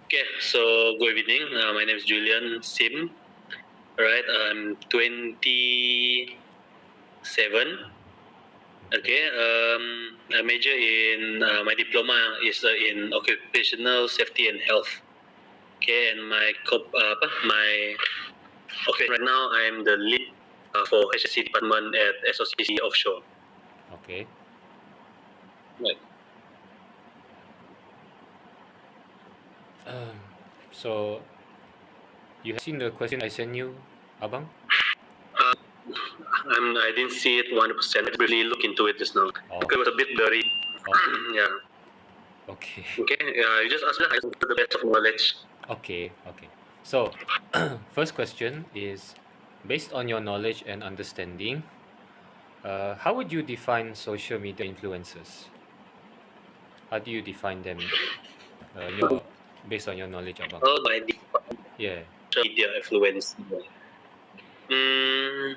Okay, so good evening. My name is Julian Sim. Right, I'm 27. Okay, I major in my diploma is in occupational safety and health. Okay, and my okay right now I'm the lead for HSC department at SOCC Offshore. Okay. Right. Um, so you have seen the question I sent you, Abang? Uh, I didn't see it 100%. I really look into it just now. Oh, It was a bit blurry. oh, Yeah. okay, Okay. You just ask me to the best of knowledge. okay. So, first question is, based on your knowledge and understanding, how would you define social media influencers? How do you define them? Based on your knowledge, Abang? How do I define Yeah. social media influence? Mm,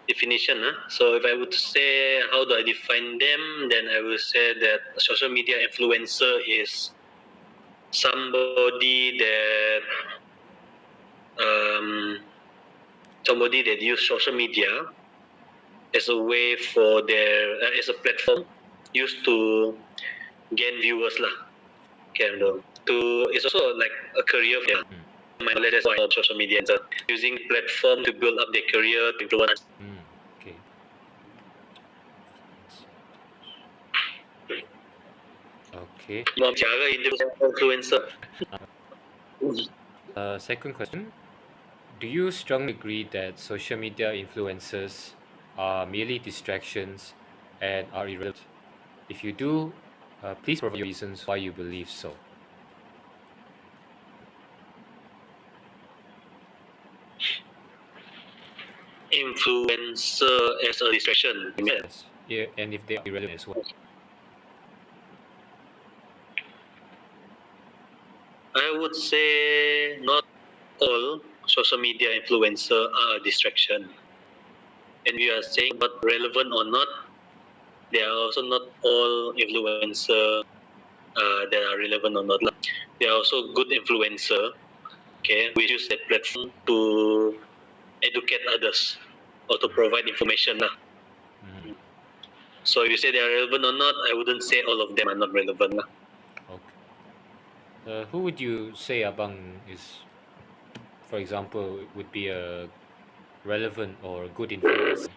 definition. So if I would say how do I define them, then I will say that a social media influencer is somebody that um, somebody that use social media as a way for their as a platform used to gain viewers lah. Okay, to it's also like a career for them. My knowledge is on social media, so using platform to build up their career, to influence. Okay. Okay. Cara influencer. Second question. Do you strongly agree that social media influencers are merely distractions and are irrelevant? If you do, please provide your reasons why you believe so. Influencer as a distraction. Yes. Yeah, and if they are irrelevant as well. I would say not all social media influencer are a distraction. And we are saying but relevant or not, they are also not all influencer that are relevant or not. They are also good influencer, okay, we use that platform to educate others or to provide information. Mhm. So if you say they are relevant or not, I wouldn't say all of them are not relevant. Okay. Who would you say, Abang, is, for example, would be a relevant or good influence?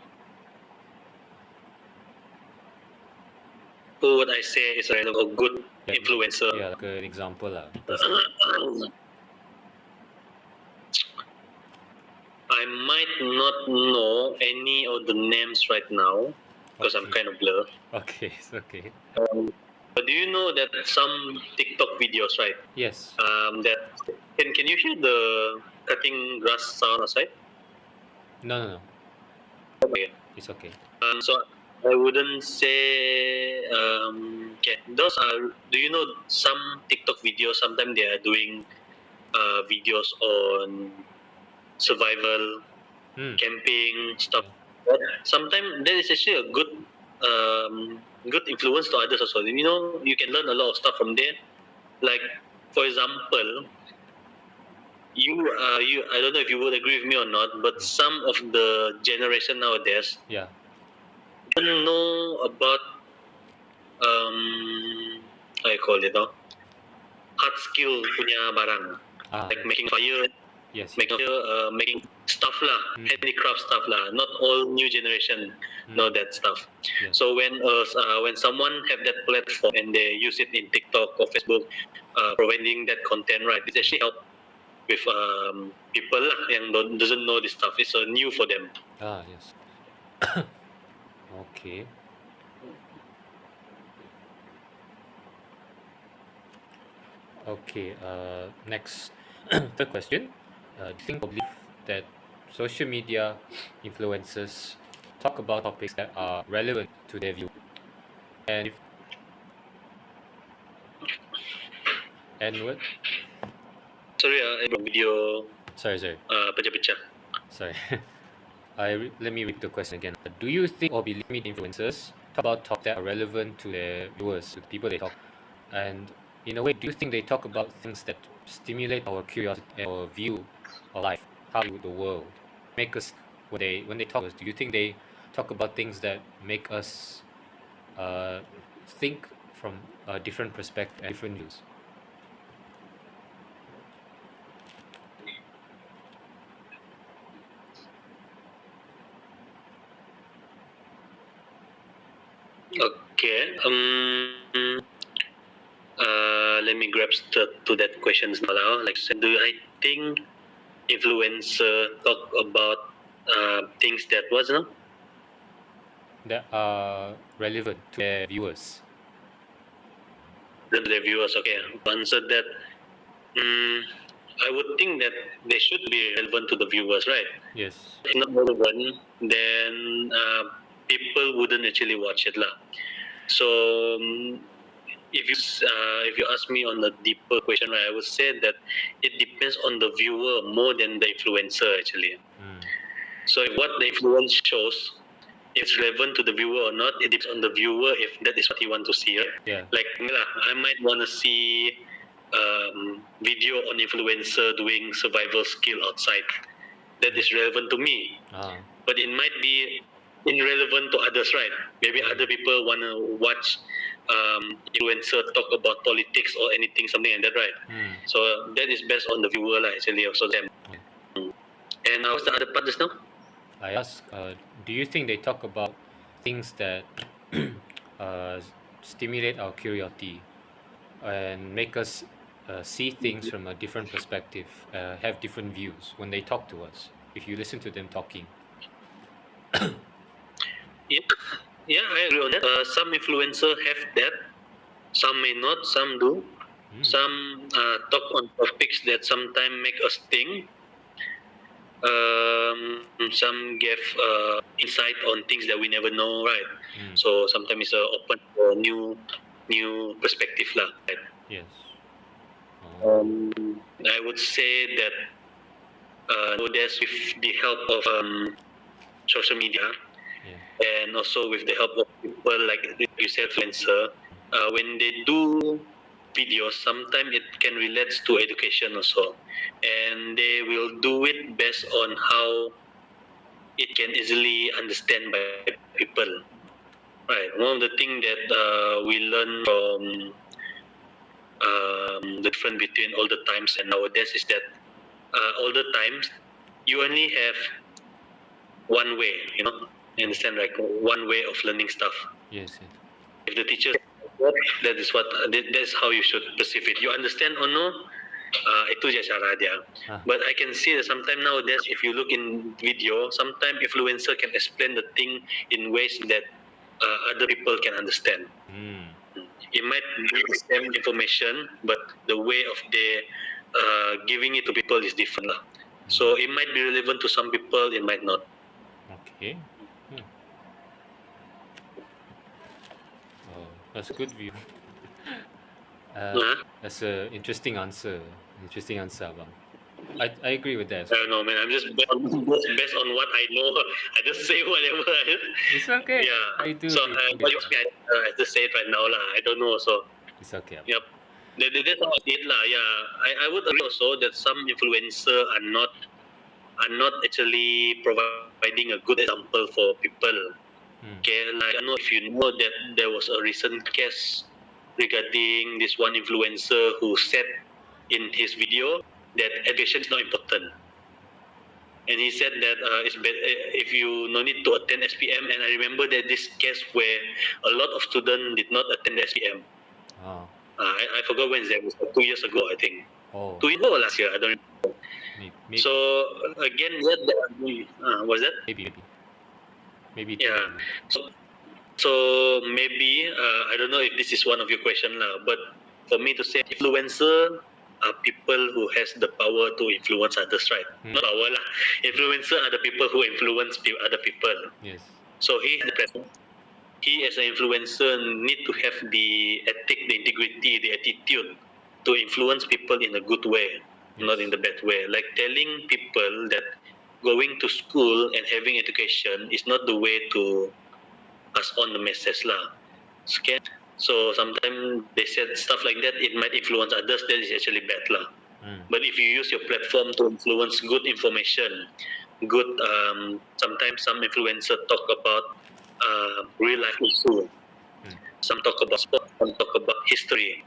Who would I say is a relevant or good Yeah, influencer? yeah, like an example, person. I might not know any of the names right now because I'm Okay. kind of blur. Okay, it's okay. But do you know that some TikTok videos, right? Yes. That can you hear the cutting grass sound outside? No. Okay. It's okay. So I wouldn't say. Okay, those are. Do you know some TikTok videos? Sometimes they are doing videos on survival, camping stuff. Sometimes that is actually a good influence to others also. You know, you can learn a lot of stuff from there. Like for example, you I don't know if you would agree with me or not, but some of the generation nowadays Yeah. don't know about how you call it, hard skill punya barang, like making fire, Yes. making stuff lah, handicraft stuff lah. Not all new generation know that stuff. Yes. So when someone have that platform and they use it in TikTok or Facebook, providing that content, right, it actually help with people lah yang doesn't know this stuff. It's new for them. Yes. Okay. Okay. Next, third question. Do you think or believe that social media influencers talk about topics that are relevant to their view? And what? Sorry, video Sorry. pecah-pecah. Sorry. Let me read the question again. Do you think or believe media influencers talk about topics that are relevant to their viewers, to the people they talk? And in a way, do you think they talk about things that stimulate our curiosity or view of life, how we view the world, make us when they talk to us? Do you think they talk about things that make us think from a different perspective and different views? Okay. Let me grasp to that question now. Like, do I think influencer talk about things that was no? That are relevant to their viewers. The viewers? Okay, to answer that, I would think that they should be relevant to the viewers, right? Yes. If not relevant, then people wouldn't actually watch it, lah. So if you ask me on the deeper question, right, I would say that it depends on the viewer more than the influencer actually. So if what the influence shows, if it's relevant to the viewer or not, it depends on the viewer if that is what he want to see, right? Yeah. Like me lah, I might want to see video on influencer doing survival skill outside. That is relevant to me, but it might be irrelevant to others, right? Maybe other people want to watch influencer talk about politics or anything, something like that, right? So that is based on the viewer lah, actually, also them. And what's the other part just now? I ask, do you think they talk about things that stimulate our curiosity and make us see things from a different perspective, have different views when they talk to us? If you listen to them talking. Yeah, I agree on that. Some influencers have that, some may not, some do. Some talk on topics that sometimes make us think. Some give insight on things that we never know, right? So sometimes it's open for new perspective lah. Right? Yes. I would say that nowadays with the help of social media, and also with the help of people like you said, influencer, when they do videos, sometimes it can relate to education also, and they will do it based on how it can easily understand by people, right? One of the things that we learn from the difference between older times and nowadays is that older times you only have one way, you understand, like one way of learning stuff. Yes. If the teacher, that's how you should perceive it. You understand or no, itu je cara dia. But I can see that sometimes nowadays, if you look in video, sometimes influencer can explain the thing in ways that other people can understand. It might be the same information, but the way of the giving it to people is different lah. So it might be relevant to some people, it might not. Okay. Oh, that's a good view. That's an interesting answer. Abang. I agree with that. I don't know, man. I'm just based on what I know. I just say whatever. It's okay. Yeah. I do. So what you ask me, I just say it right now lah. I don't know. So it's okay. Yep. That's how I see it lah. Yeah. I would agree also that some influencer are not actually providing a good example for people. Okay, like I don't know if you know that there was a recent case regarding this one influencer who said in his video that education is not important, and he said that it's better if you no need to attend SPM. And I remember that this case where a lot of students did not attend SPM. I forgot when that was, 2 years ago, I think. 2 years ago or last year, I don't remember. Maybe. So again, what's that? Maybe. Yeah. So maybe I don't know if this is one of your question lah, but for me to say, influencer are people who has the power to influence others, right? Not power lah. Influencer are the people who influence other people. Yes. So he as an influencer need to have the ethic, the integrity, the attitude to influence people in a good way, not in the bad way. Like telling people that going to school and having education is not the way to pass on the message lah. So sometimes they said stuff like that, it might influence others, that is actually bad lah. But if you use your platform to influence good information, good sometimes some influencers talk about real life issue, some talk about sport, some talk about history,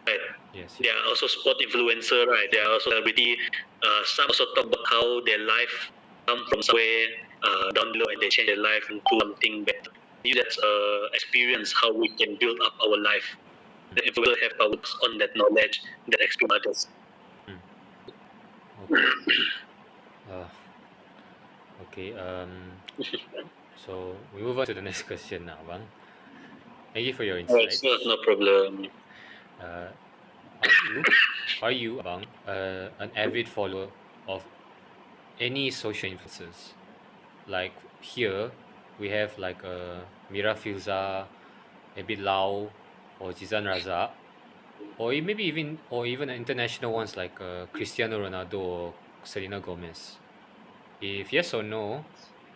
right? Yes. They are also sport influencer, right? They are also celebrity. Some also talk about how their life come from somewhere down below and they change their life into something better. That's experience how we can build up our life. If we will have power on that knowledge, that experience. Okay. Okay. So we move on to the next question now, Bang. Thank you for your insights. No problem. Uh, are you, Abang, an avid follower of any social influencers? Like here, we have like Mira Filza, maybe Lau, or Jizan Razak, or even international ones like Cristiano Ronaldo or Selena Gomez. If yes or no,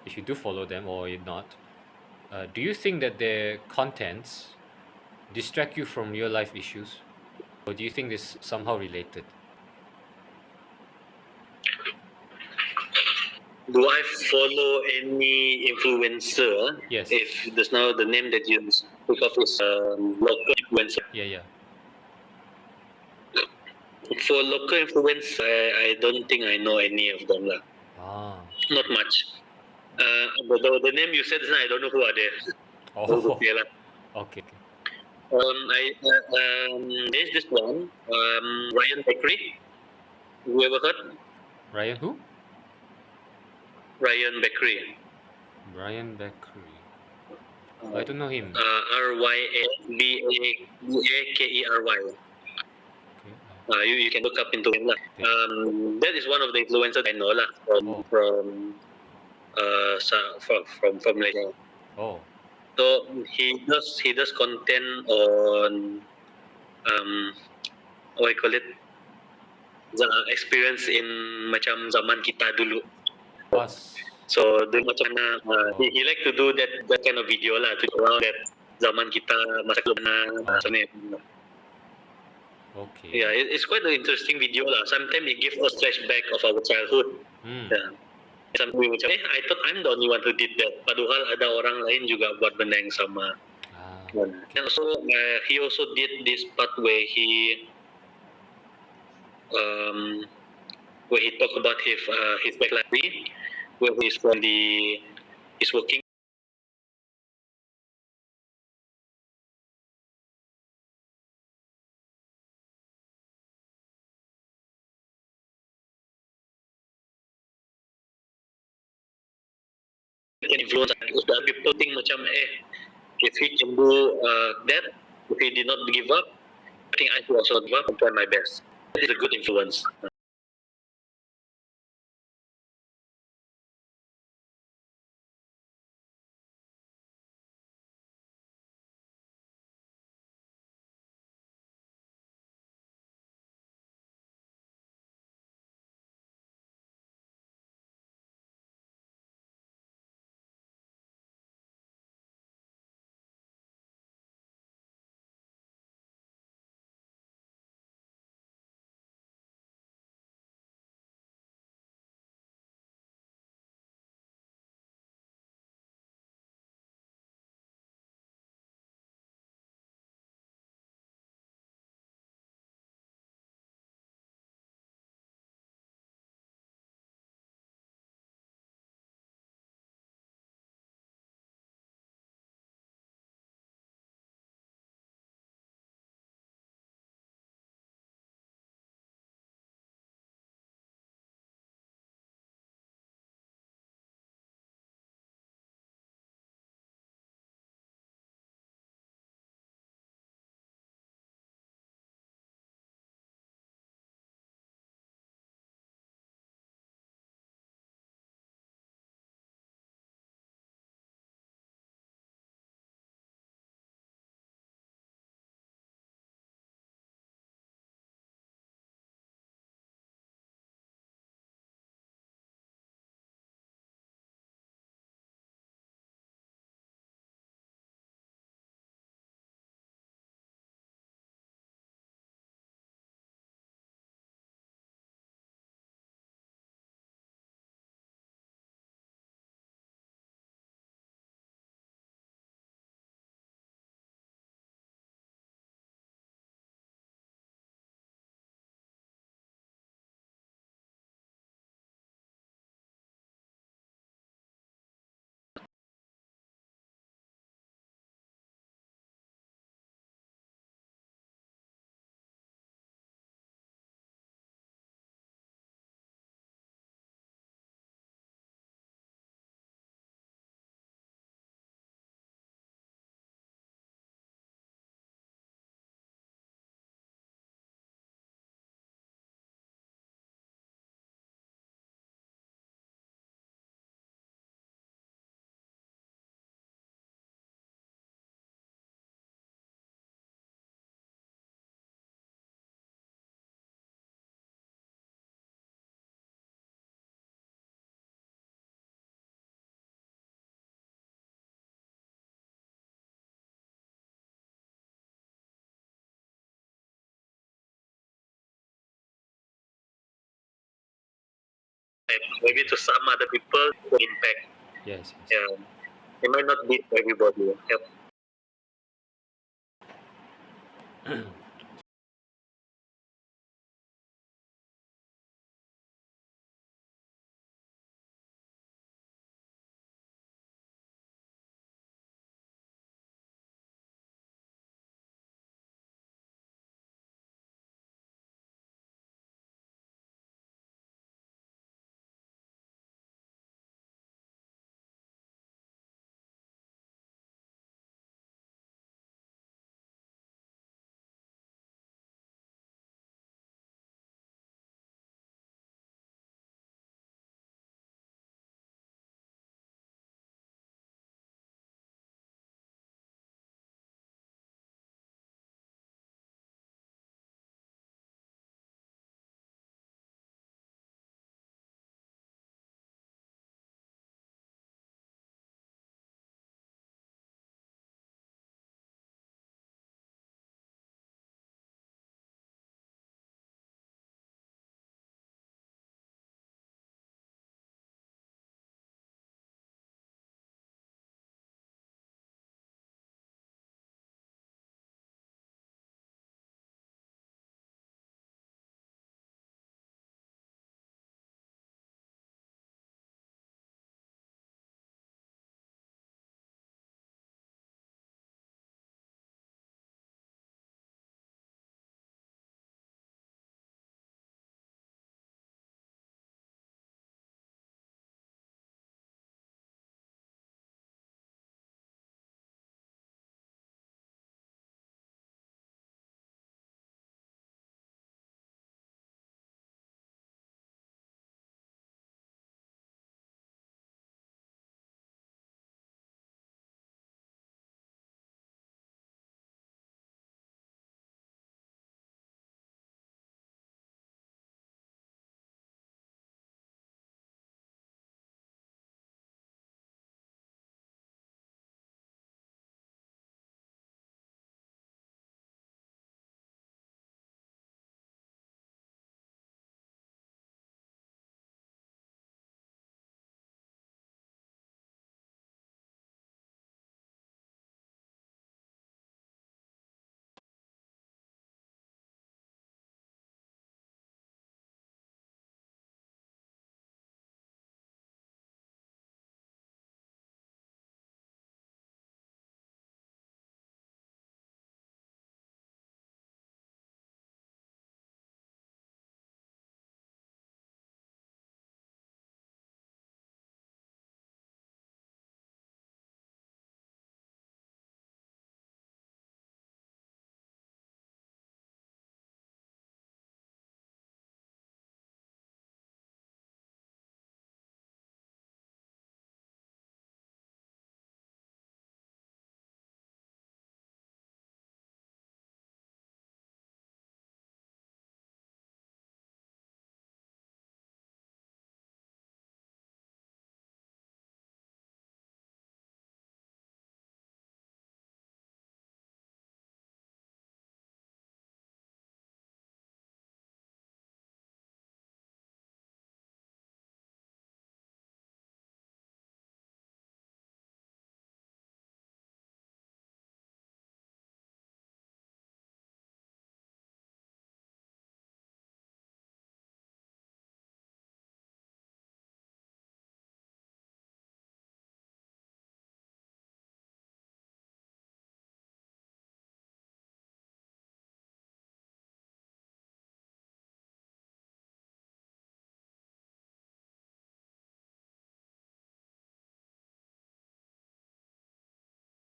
if you do follow them or you're not, do you think that their contents distract you from real life issues, or do you think this somehow related? Do I follow any influencer? Yes. If there's now the name that you speak of is local influencer. Yeah. For local influence, I don't think I know any of them lah. Not much. The name you said, I don't know who are they. Oh. Yeah lah. Okay. There's this one, Ryan Bakery. You ever heard? Ryan who? Ryan Bakery. Brian Beckery. I don't know him. RYABAKERY. Okay. You can look up into him lah. That is one of the influencers I know lah from Malaysia. Oh. So he does content on what you call it, the experience in macam zaman kita dulu. Us. So dia macam he like to do that kind of video lah, to around that zaman kita masa kena macam ni. Okay. Yeah, it's quite an interesting video lah. Sometimes it gives us flashback of our childhood. Yeah. Something macam I thought I'm the only one who did that. Padahal ada orang lain juga buat benda yang sama. And also he also did this part where he talked about his backstory, where he's working can influence people think macam if he can do that, if he did not give up, I think I should also give up and try my best. That is a good influence. Like maybe to some other people, it will impact. Yes, yes. Yeah, it might not be for everybody. Yep.